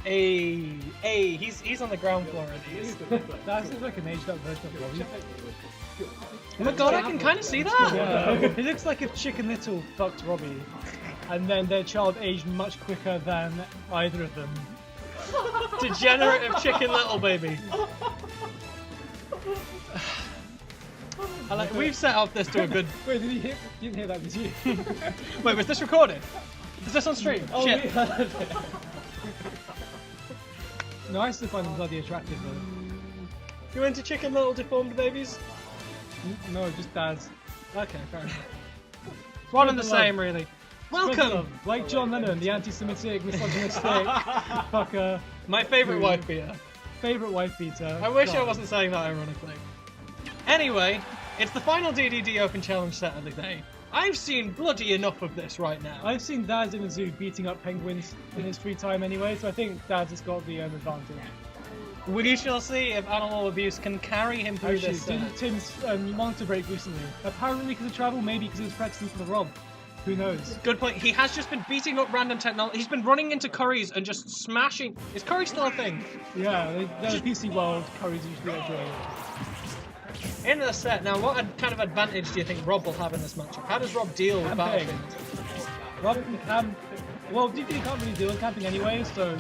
Hey, he's on the ground floor of these. That seems like an aged up version of Robbie. Oh my god, I can kind of see that! Yeah, it looks like if Chicken Little fucked Robbie, and then their child aged much quicker than either of them. Degenerative Chicken Little baby. We've set up this to a good... Wait, you didn't hear that, did you? Wait, was this recorded? Is this on stream? Oh, Shit. we heard it. No, I still find them bloody attractive though. You into Chicken Little deformed babies? No, just dads. Okay, fair enough. It's one and the same, really. Welcome! Like John Lennon, the anti-Semitic, misogynistic fucker. My favourite wife beater. Favourite wife beater. I wish I wasn't saying that ironically. Anyway, it's the final DDD Open Challenge set of the day. I've seen bloody enough of this right now. I've seen dads in a zoo beating up penguins in his free time anyway, so I think dads has got the advantage. We shall see if animal abuse can carry him through Actually, this. didn't Tim's monitor break recently? Apparently because of travel, maybe because he was practicing for the Rob. Who knows? Good point. He has just been beating up random technology. He's been running into curries and just smashing. Is curry still a thing? Yeah, they're PC world, curries usually enjoy it. In the set, now what kind of advantage do you think Rob will have in this matchup? How does Rob deal with Battlefield? Rob can camp. Well, DDD can't really deal with camping anyway, so...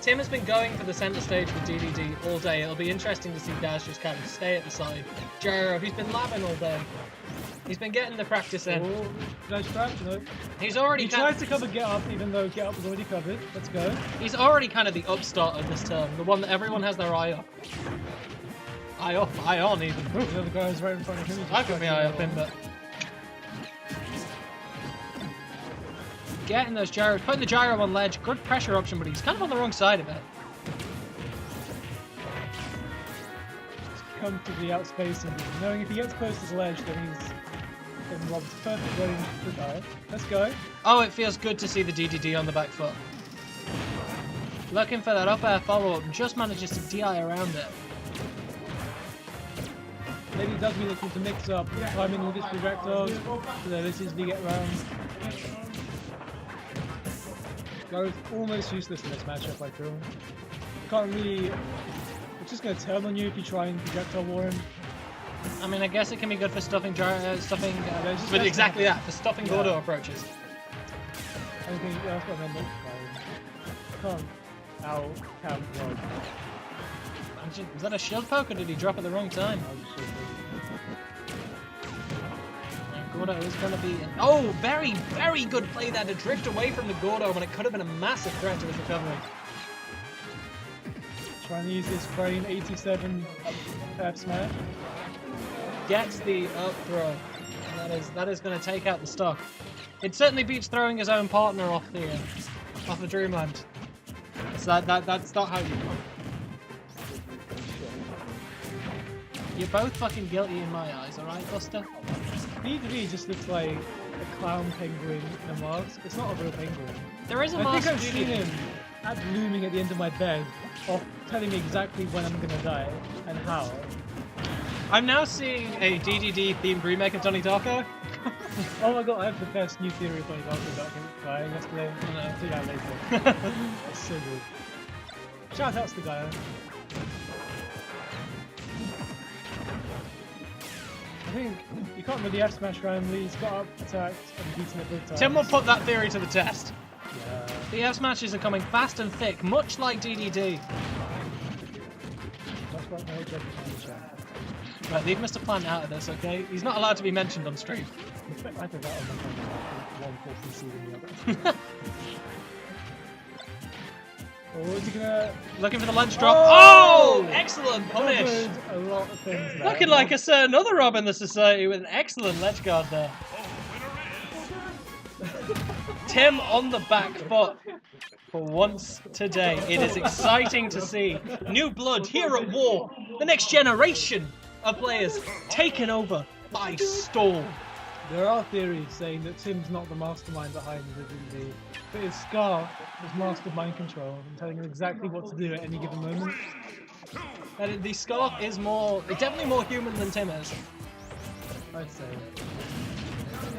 Tim has been going for the centre stage with DDD all day. It'll be interesting to see Daz just kind of stay at the side. Gyro, he's been labbing all day. He's been getting the practice in. Oh, nice trap, no. He's already... He tries to cover Get Up, even though Get Up was already covered. Let's go. He's already kind of the upstart of this term, the one that everyone has their eye up. Eye up, eye on even. Oh, the other guy is right in front of him. I've got my eye up in, but... Getting those gyros, putting the gyro on ledge, good pressure option, but he's kind of on the wrong side of it. Comfortably outspacing him, knowing if he gets close to his ledge, then he's in Rob's perfect range to die. Let's go. Oh, it feels good to see the DDD on the back foot. Looking for that up air follow-up, just manages to DI around it. Maybe it does mean looking to mix up timing with this projectile, so that this easily get around. Gyro's almost useless in this matchup, I feel. Can't really... It's just going to turn on you if you try and projectile war him. I mean, I guess it can be good for stuffing with exactly that, for stuffing Gordo approaches. I think that's what I meant. Can't out-count Rob. Was that a shield poke or did he drop at the wrong time? Gordo is going to be... Oh, very, very good play there to drift away from the Gordo when it could have been a massive threat to his recovery. Trying to use this frame 87 F smash. Gets the up throw. And that is going to take out the stock. It certainly beats throwing his own partner off the Dreamland. So that's not how you go. You're both fucking guilty in my eyes, alright, Buster? DDD just looks like a clown penguin in a mask. It's not a real penguin. There is a I mask. think I've seen him looming at the end of my bed, telling me exactly when I'm gonna die and how. I'm now seeing a DDD themed remake of Donnie Darko. Oh my god, I have the best new theory of Donnie Darko about him dying yesterday. I'll do that later. It's so good. Shout out to the guy. I think you can't really F smash randomly. He's got up, attacked, and beaten it both times. Tim will put that theory to the test. Yeah. The F smashes are coming fast and thick, much like DDD. That's right, no job in the chat. Right, leave Mr. Plant out of this, okay? He's not allowed to be mentioned on stream. I think that one person seeing the other. Oh, is he gonna... Looking for the lunch drop. Oh! Excellent punish! A lot of things there. Looking like a certain other Rob in the society with an excellent ledge guard there. Tim on the back foot for once today. It is exciting to see new blood here at War. The next generation of players taken over by storm. There are theories saying that Tim's not the mastermind behind the DD, but his Scar is master mind control and telling him exactly what to do at any given moment. And the Scarf is definitely more human than Tim is. I'd say.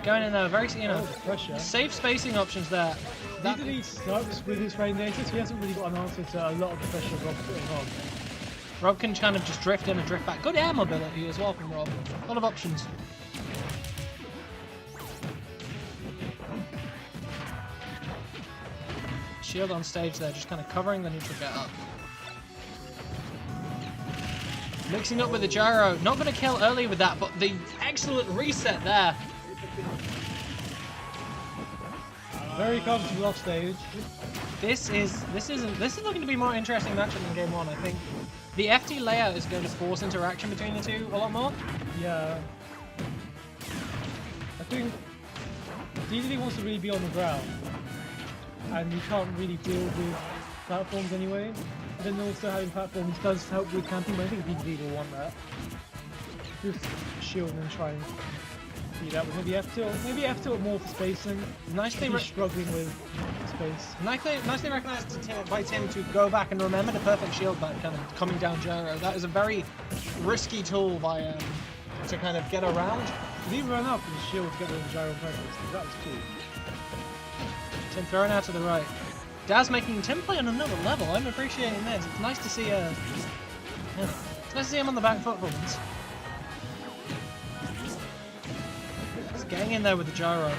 Going in there, very, you know, pressure. safe spacing options there. He sucks with his frame data, so he hasn't really got an answer to a lot of the pressure Rob's putting on. Rob can kind of just drift in and drift back. Good air mobility as well from Rob. A lot of options. Shield on stage there, just kind of covering the neutral get up. Mixing up with the gyro. Not going to kill early with that, but the excellent reset there. Very comfortable off stage. This is looking to be more interesting matchup than game one, I think. The FT layout is going to force interaction between the two a lot more. Yeah. I think DDD wants to really be on the ground, and you can't really deal with platforms anyway. And then also having platforms does help with camping, but I think DDD will want that. Just shield and try and beat that with maybe F tilt. Maybe F tilt more for spacing. Nicely struggling with space. Nicely recognised by Tim to go back and remember the perfect shield back kind of coming down gyro. That is a very risky tool by to kind of get around. Did he run up and shield to get the gyro pressure? That was cool. Tim throwing out to the right. Daz making Tim play on another level. I'm appreciating this. It's nice to see it's nice to see him on the back foot for once. He's getting in there with the gyro.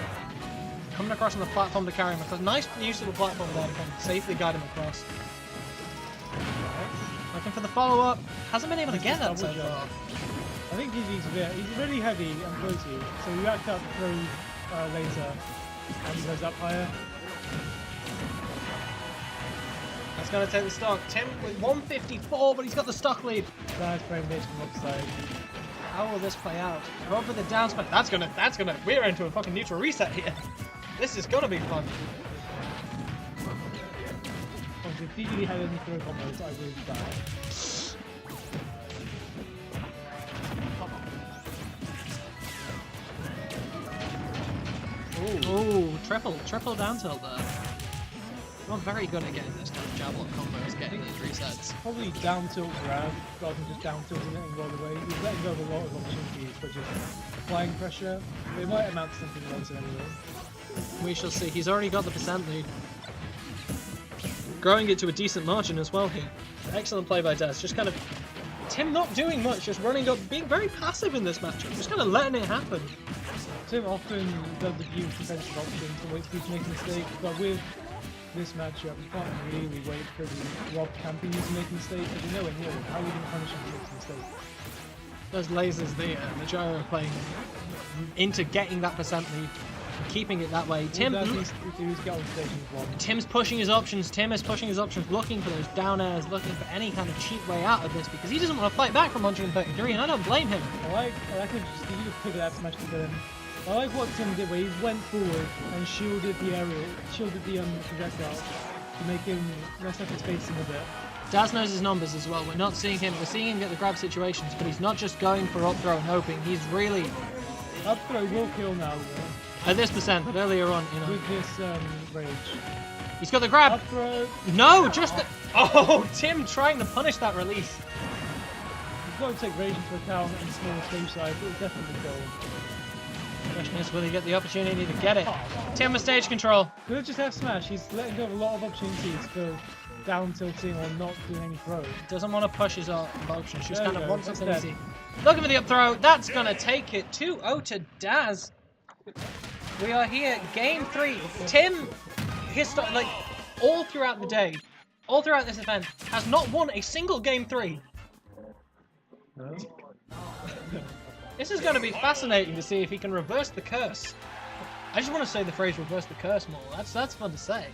Coming across on the platform to carry him across. Nice use of the platform there to kind of safely guide him across. Looking for the follow-up. Hasn't been able to get that so far. I think he's really heavy and floaty, so he racked up through later and he goes up higher. That's going to take the stock. Tim with 154, but he's got the stock lead. Nice frame data from upside. How will this play out? Rob with the down spike. That's gonna. We're into a fucking neutral reset here. This is gonna be fun. If DDD had any throw combos, I would die. Ooh, triple down tilt there. Not very good at getting this kind of javelin combos, getting these resets. Probably down tilt grab rather than just down tilting it and roll away. He's letting go of a lot of opportunities, but just applying pressure. It might amount to something later anyway. We shall see. He's already got the percent lead. Growing it to a decent margin as well here. Excellent play by Des. Just kind of Tim not doing much, just running up, being very passive in this matchup, just kind of letting it happen. Tim often does abuse defensive options and waits for you to make a mistake, but with this matchup, you can't really wait for the Rob camping you to make a mistake, because you know in here, how are you going to punish him if he makes a mistake? Those lasers there, the gyro playing into getting that percent lead, keeping it that way. Tim, Tim's pushing his options. Tim is pushing his options, looking for those down airs, looking for any kind of cheap way out of this, because he doesn't want to fight back from 133, and I don't blame him. I like him just he just pivot that smash to him. I like what Tim did, where he went forward and shielded the projectile to make him mess up his spacing a bit. Daz knows his numbers as well. We're seeing him get the grab situations, but he's not just going for up throw and hoping. He's really up throw will kill now, though. At this percent, but earlier on, you know. With this rage. He's got the grab. Up throw. No, just the. Oh, Tim trying to punish that release. He's got to take rage into account and small stage size, but it's definitely goal. Question is, will he get the opportunity to get it? Tim with stage control. Could just have smash. He's letting go of a lot of opportunities for down tilting or not doing any throw. Doesn't want to push his options. Just kind of wants something easy. Looking for the up throw. That's going to take it 2-0 to Daz. We are here, game 3. Tim, all throughout the day, all throughout this event, has not won a single game 3. No. This is going to be fascinating to see if he can reverse the curse. I just want to say the phrase reverse the curse more. That's fun to say.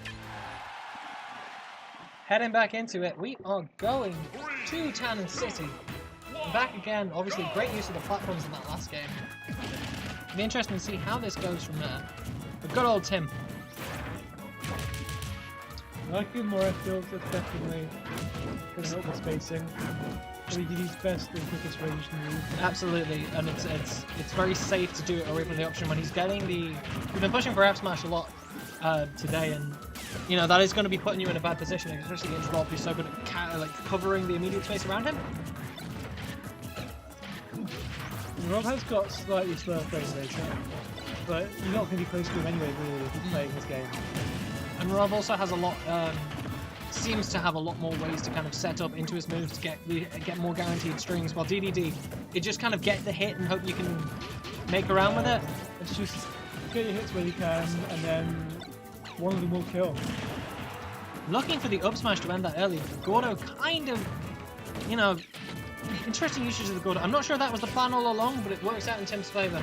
Heading back into it, we are going to Tannin City. Back again, obviously great use of the platforms in that last game. It'll be interesting to see how this goes from there. But good old Tim. I like him more F-builds, that's definitely going to help the spacing. He did his best and quickest range to move. Absolutely, and it's very safe to do it away from the option when he's getting the. We've been pushing for F smash a lot today, and you know that is going to be putting you in a bad position, especially against Rob, who's so good at covering the immediate space around him. Rob has got slightly slower frame data. but you're not going to be close to him anyway, really, if you're playing this game. And Rob also has a lot, seems to have a lot more ways to kind of set up into his moves to get more guaranteed strings, while DDD, it just kind of get the hit and hope you can make around with it. It's just get your hits where you can, and then one of them will kill. Looking for the up smash to end that early. Gordo kind of, you know, interesting usage of the Gordo. I'm not sure that was the plan all along, but it works out in Tim's favour.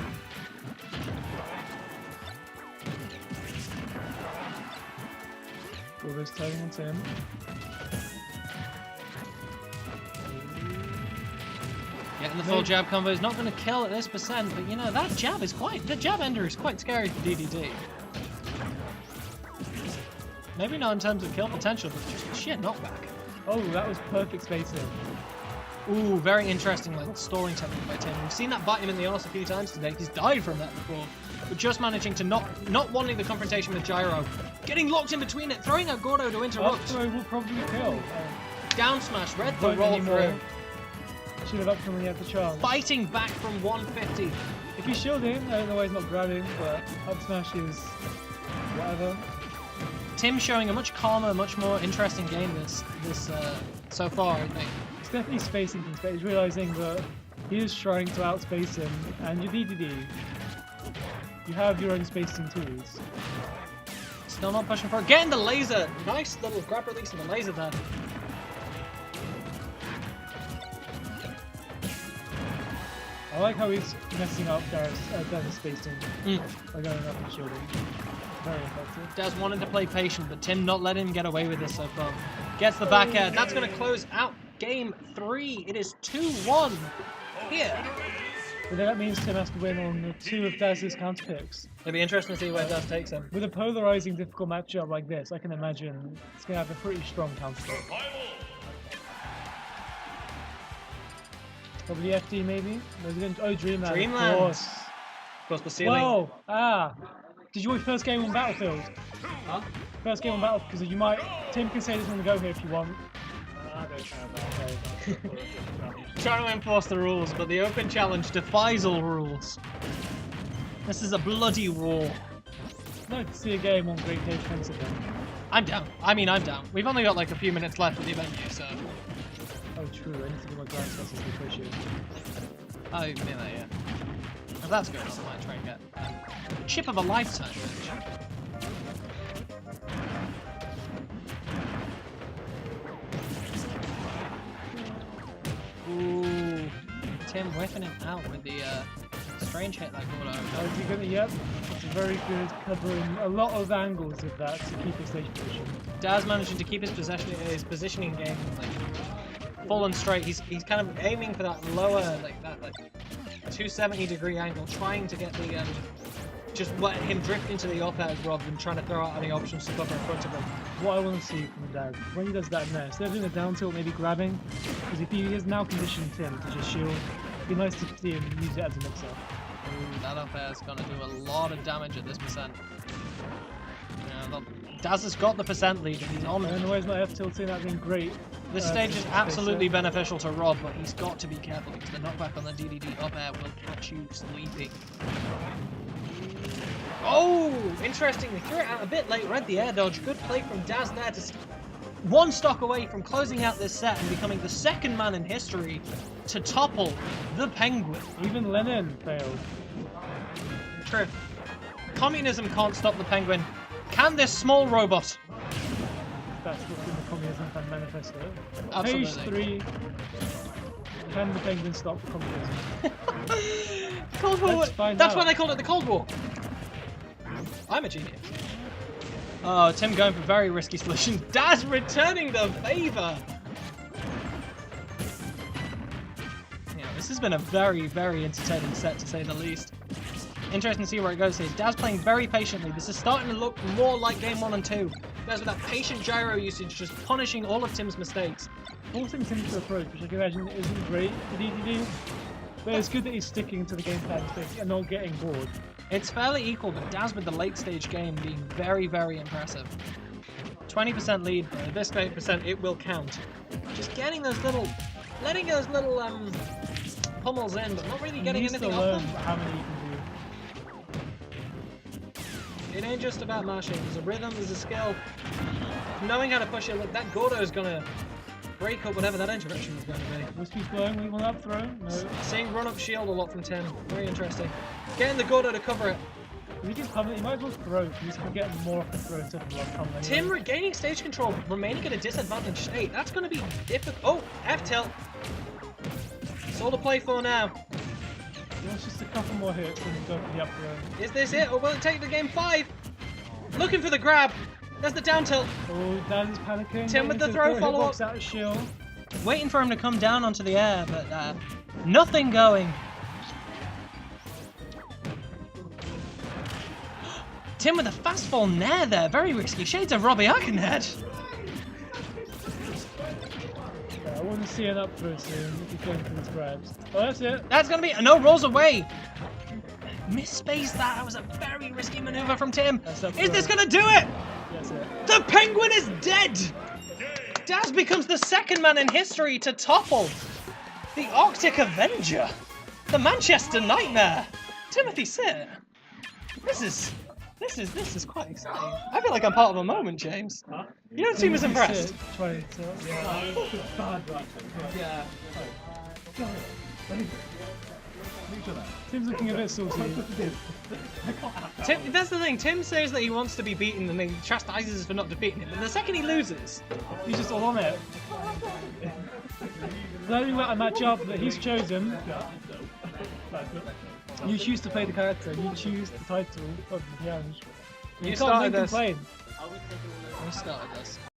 Gordo's turning on Tim. Getting the full jab combo is not going to kill at this percent, but you know, that jab is the jab ender is quite scary for DDD. Maybe not in terms of kill potential, but just sheer knockback. Oh, that was perfect spacing. Ooh, very interesting, like, stalling technique by Tim. We've seen that bite him in the arse a few times today. He's died from that before. But just managing to not wanting the confrontation with Gyro. Getting locked in between it, throwing out Gordo to interrupt. Up throw will probably kill. Down smash, read the roll through. Should have up thrown when he had the chance. Fighting back from 150. If he's shielding, I don't know why he's not grabbing, but up smash is whatever. Tim showing a much calmer, much more interesting game this so far, I think. He's definitely spacing things, but he's realizing that he is trying to outspace him, and your DDD, you have your own spacing tools. Still not pushing for it. Getting the laser! Nice little grab release of the laser there. I like how he's messing up Daz's spacing by going up and shielding. Very effective. Daz wanted to play patient, but Tim not letting him get away with this so far. Gets the back air. That's going to close out game 3. It is 2-1 here. But then that means Tim has to win on 2 of Daz's counter picks. It'll be interesting to see where Daz takes him. With a polarizing, difficult matchup like this, I can imagine it's going to have a pretty strong counter pick. Probably FD maybe? Oh, Dreamland. Dreamland. Of course. Of course, the ceiling. Whoa! Ah! Did you win first game on Battlefield? Huh? First game on Battlefield, because you might... Tim can say this on the go here if you want. I don't care about that. Trying to enforce the rules, but the open challenge defies all rules. This is a bloody war. I'd like to see a game on Great Cage Fence again. I'm down. I mean, I'm down. We've only got like a few minutes left of the event here, so... Oh, true. I need to do my grind versus the push here. Oh, yeah, yeah. If that's good, I might try and get chip of a lifetime, bitch. Ooh, Tim whiffing him out with the strange hit like all over. Oh, is he gonna? Yep. It's very good, covering a lot of angles of that to keep his stage position. Daz managing to keep his positioning game like full and straight. He's kind of aiming for that lower, like that 270-degree angle, trying to get the just let him drift into the up airs rather than trying to throw out any options to cover in front of him. What I want to see from Daz, when he does that next, instead of doing a down tilt, maybe grabbing, because if he has now conditioned Tim to just shield, it'd be nice to see him use it as a mix-up. Ooh, that up air is going to do a lot of damage at this percent. Yeah, Daz has got the percent lead and he's on I it. don't know why he's not F tilting, that'd been great. This stage is absolutely beneficial to Rob, but he's got to be careful because the knockback on the DDD up air will catch you sleeping. Oh, interesting. They threw it out a bit late. Read the air dodge. Good play from Daz there to one stock away from closing out this set and becoming the second man in history to topple the Penguin. Even Lennon failed. True. Communism can't stop the Penguin. Can this small robot? That's what's in the Communism Fan Manifesto. Absolutely. Page 3. Can the Penguin stop the communism? Cold War. Let's find That's out. why they call it the Cold War. I'm a genius. Oh, Tim going for very risky solutions. Daz returning the favour. Yeah, this has been a very, very entertaining set to say the least. Interesting to see where it goes here. Daz playing very patiently. This is starting to look more like game 1 and 2. Daz with that patient gyro usage just punishing all of Tim's mistakes. Forcing Tim to approach, which I can imagine isn't great for DDD, but it's good that he's sticking to the game plan and not getting bored. It's fairly equal, but Daz with the late stage game being very, very impressive. 20% lead, but at this 8% it will count. Just getting those little, letting those little pummels in, but not really getting he needs anything to off learn them. how many you can do. It ain't just about mashing. There's a rhythm, there's a skill. Knowing how to push it. Look, that Gordo's gonna break up whatever that interaction is going to be. Whiskey's blowing, we want up throw? No. Seeing run up shield a lot from Tim. Very interesting. Getting the Gordo to cover it. If he keeps coming, he might as well throw. He's going to get more off the throw to come anyway. Tim regaining stage control, remaining at a disadvantaged state. That's going to be difficult. Oh, F-tilt. It's all to play for now. He wants just a couple more hits and go for the up throw. Is this it, or will it take the game 5? Looking for the grab. There's the down tilt. Oh, Dan's panicking. Tim with the throw follow-up. Out of shield. Waiting for him to come down onto the air, but nothing going. Tim with a fast fall nair there. Very risky. Shades of Robbie Arkinhead. I want to see an up throw soon if he's going for these grabs. Oh, that's it. That's going to be... No, rolls away. Misspaced that. That was a very risky maneuver from Tim. Is this going to do it? That's it. The Penguin is dead. Daz becomes the second man in history to topple the Arctic Avenger, the Manchester Nightmare, Timothy Sit. This is quite exciting. I feel like I'm part of a moment, James. Huh? You don't seem as impressed. Trying to... Yeah. Tim's looking a bit salty. Tim, that's the thing. Tim says that he wants to be beaten and he chastises us for not defeating him. But the second he loses, He's just all on it. The only way I match up that he's chosen. You choose to play the character. You choose the title of the challenge. You can't started then this. complain. We started this.